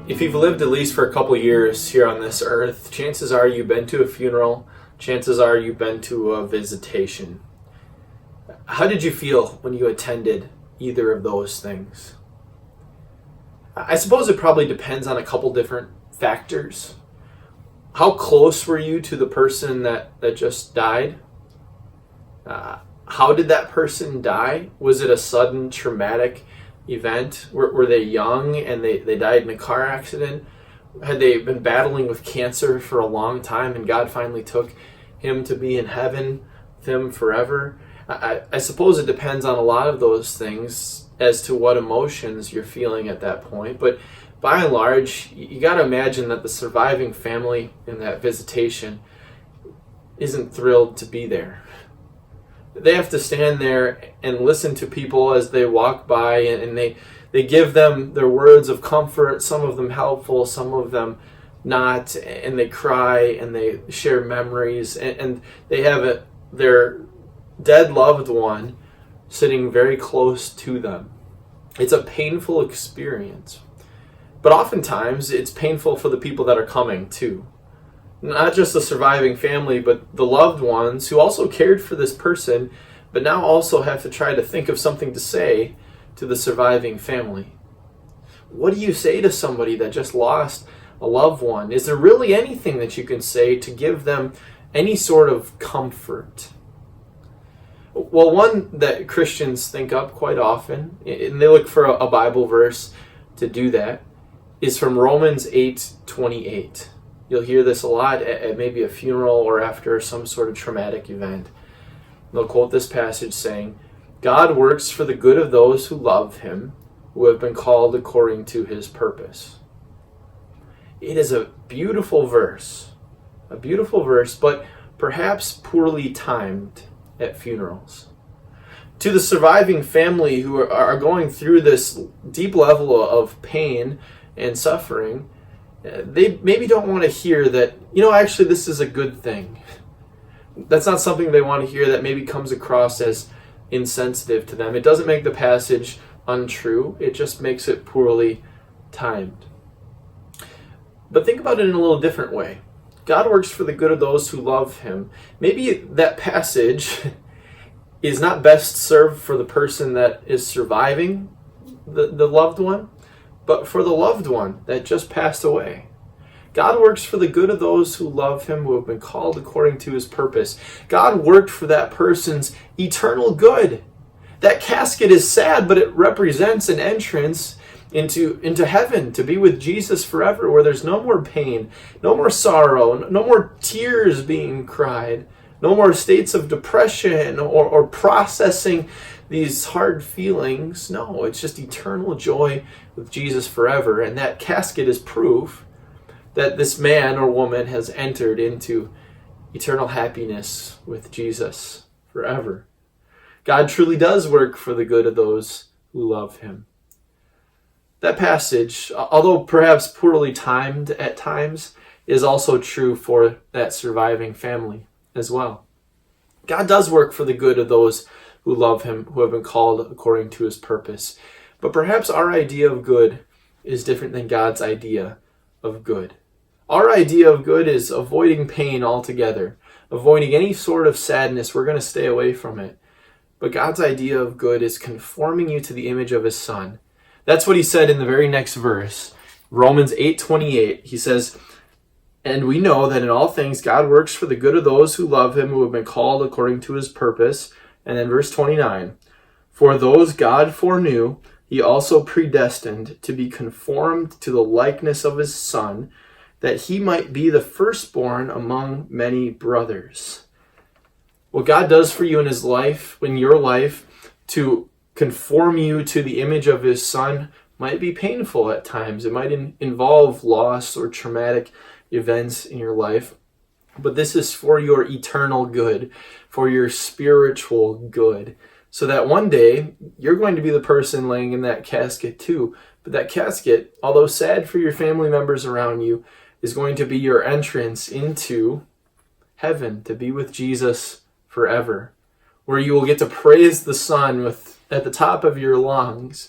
If you've lived at least for a couple years here on this earth, chances are you've been to a funeral, chances are you've been to a visitation. How did you feel when you attended either of those things? I suppose it probably depends on a couple different factors. How close were you to the person that just died? How did that person die? Was it a sudden traumatic event? Were they young and they died in a car accident? Had they been battling with cancer for a long time and God finally took him to be in heaven with him forever? I suppose it depends on a lot of those things as to what emotions you're feeling at that point. But by and large, you got to imagine that the surviving family in that visitation isn't thrilled to be there. They have to stand there and listen to people as they walk by, and they give them their words of comfort, some of them helpful, some of them not, and they cry and they share memories, and they have their dead loved one sitting very close to them. It's a painful experience, but oftentimes it's painful for the people that are coming too. Not just the surviving family, but the loved ones who also cared for this person, but now also have to try to think of something to say to the surviving family. What do you say to somebody that just lost a loved one? Is there really anything that you can say to give them any sort of comfort? Well, one that Christians think up quite often, and they look for a Bible verse to do that, is from Romans 8:28. You'll hear this a lot at maybe a funeral or after some sort of traumatic event. They'll quote this passage saying, "God works for the good of those who love him, who have been called according to his purpose." It is a beautiful verse, but perhaps poorly timed at funerals. To the surviving family who are going through this deep level of pain and suffering, they maybe don't want to hear that, actually this is a good thing. That's not something they want to hear that maybe comes across as insensitive to them. It doesn't make the passage untrue, it just makes it poorly timed. But think about it in a little different way. God works for the good of those who love him. Maybe that passage is not best served for the person that is surviving the loved one, but for the loved one that just passed away. God works for the good of those who love him, who have been called according to his purpose. God worked for that person's eternal good. That casket is sad, but it represents an entrance into heaven, to be with Jesus forever, where there's no more pain, no more sorrow, no more tears being cried, no more states of depression or processing these hard feelings. No, it's just eternal joy with Jesus forever. And that casket is proof that this man or woman has entered into eternal happiness with Jesus forever. God truly does work for the good of those who love him. That passage, although perhaps poorly timed at times, is also true for that surviving family as well. God does work for the good of those who love him, who have been called according to his purpose. But perhaps our idea of good is different than God's idea of good. Our idea of good is avoiding pain altogether, avoiding any sort of sadness. We're going to stay away from it. But God's idea of good is conforming you to the image of his Son. That's what he said in the very next verse, Romans 8:28. He says, "And we know that in all things God works for the good of those who love him, who have been called according to his purpose." And then verse 29, "For those God foreknew, he also predestined to be conformed to the likeness of his Son, that he might be the firstborn among many brothers." What God does for you in his life, in your life, to conform you to the image of his Son might be painful at times. It might involve loss or traumatic events in your life. But this is for your eternal good, for your spiritual good, so that one day you're going to be the person laying in that casket too. But that casket, although sad for your family members around you, is going to be your entrance into heaven, to be with Jesus forever, where you will get to praise the Son at the top of your lungs,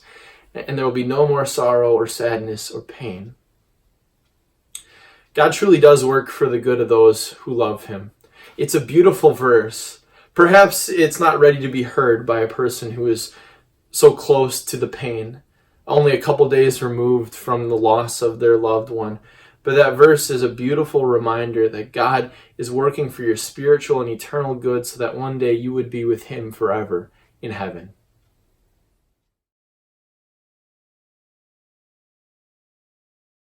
and there will be no more sorrow or sadness or pain. God truly does work for the good of those who love him. It's a beautiful verse. Perhaps it's not ready to be heard by a person who is so close to the pain, only a couple days removed from the loss of their loved one. But that verse is a beautiful reminder that God is working for your spiritual and eternal good so that one day you would be with him forever in heaven.